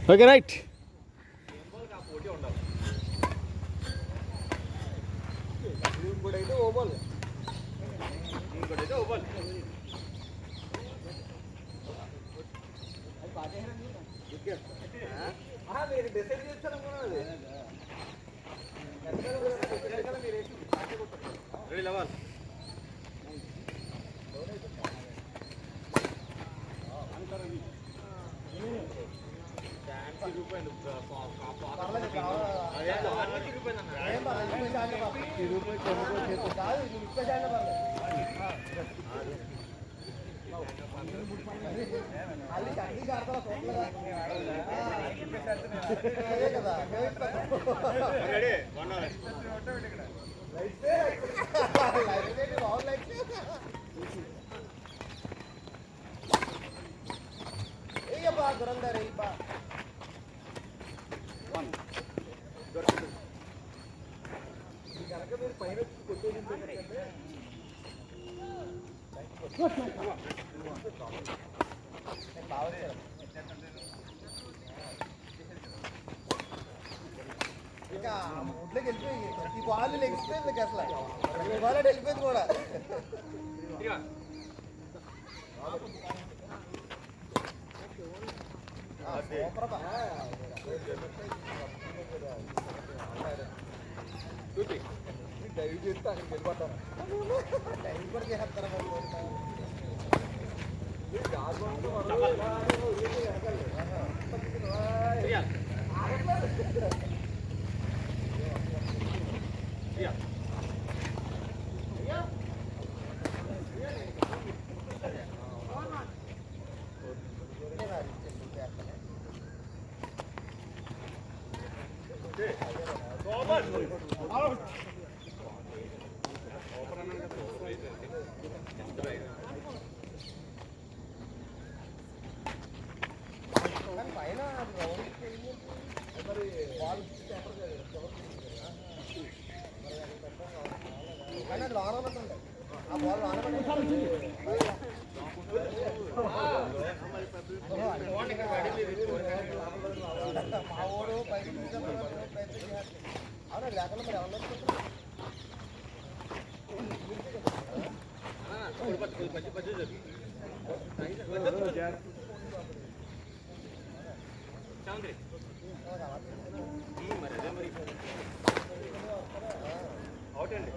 Okay right. ఇంకోటైతే ఓబాల్ మీరు decide చేస్తారు ఇంకా ఒడ్లోకి వెళ్ళిపోయి ఈ బాల్ లెగిసిపోయింది అసలు బాల్ వెళ్ళిపోయింది కూడా. డైవ్ చేస్తే అక్కడికి వెళ్ళిపోతాను. డైవ్ కూడా చేస్తారా పైన మరి బాల్ కానీ అది లోన ఉన్నట్టుండే ఆ బాల్ లోన మా ఊరు బయట అవునా లేకుండా మరి ఎవరు అవుట్ అండి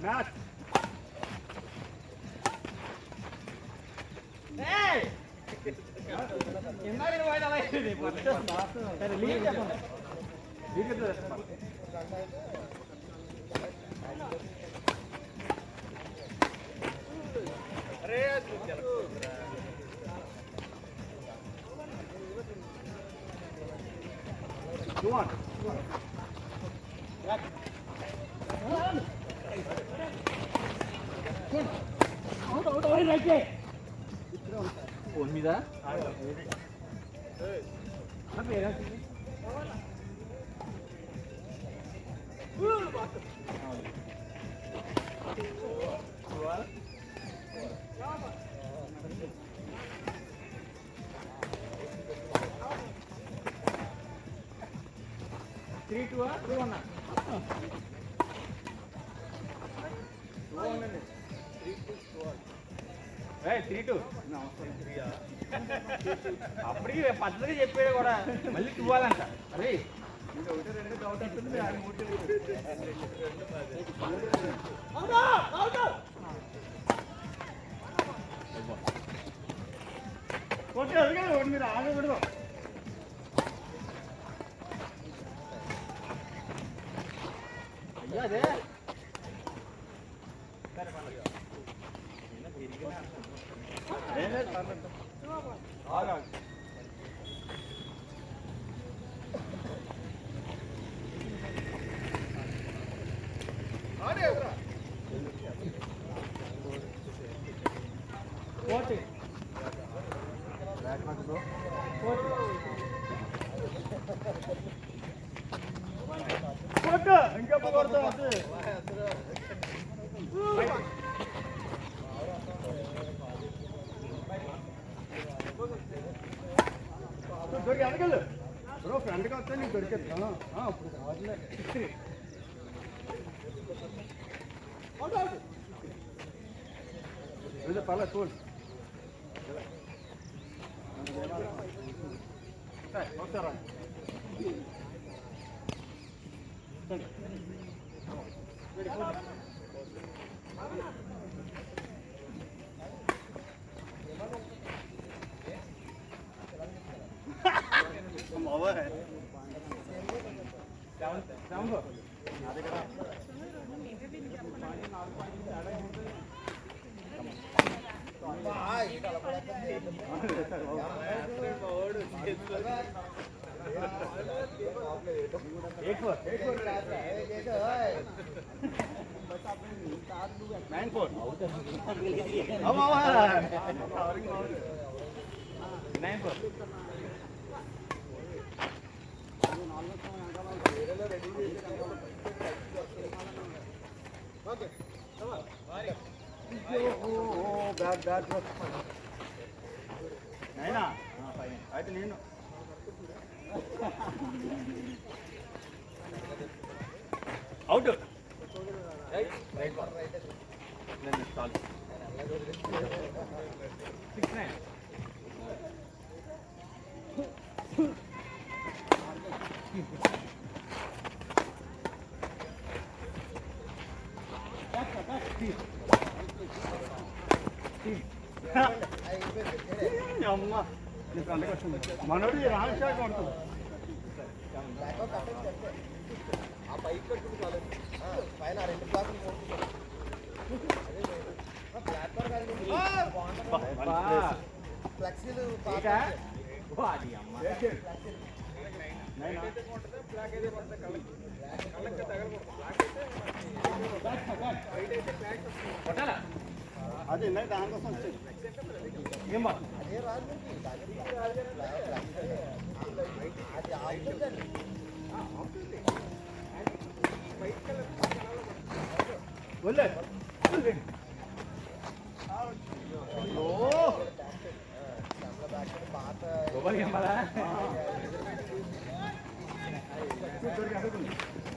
మ్యాచ్ ఫోన్ మీద త్రీ టూ టూ అన్నా త్రీ టూ అప్పటికి పద్ధతిగా చెప్పాడు కూడా మళ్ళీ టూ అలంట అరే ఒకటి రెండు డౌట్ వస్తుంది ఓకే అదిగా ఒకటి మీరు ఆగకూడదు అయ్యా అదే ఇంకా దొరికి అడగలు బ్రో ఫ్రెండ్గా వస్తే నీకు దొరికేస్తాను అప్పుడు కావట్లే పర్లేదు చూడు ఒకసారా నైనా అయితే నేను అవుట్ అమ్మా నీకు అందుకు వచ్చింది మనోడు రామశాఖ ఉంటుంది ఆ పైకి కట్టుకుని చాలు పైన రెండు బ్లాకులు ఫ్లెక్సీలు అదే దానికోసం వచ్చేది ఏం బా అదే రాదు ఒళ్ళే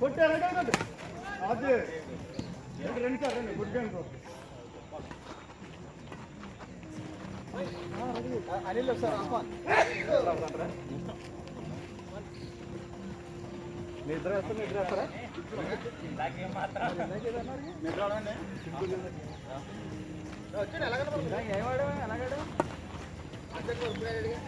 కొట్టారు అది రెండు సార్ రండి గుడ్గాను అనిల్ సార్ నిద్ర వేస్తారా నిద్ర రావండి వచ్చాడు ఎలాగ ఏమాడు ఎలాగాడు అడిగా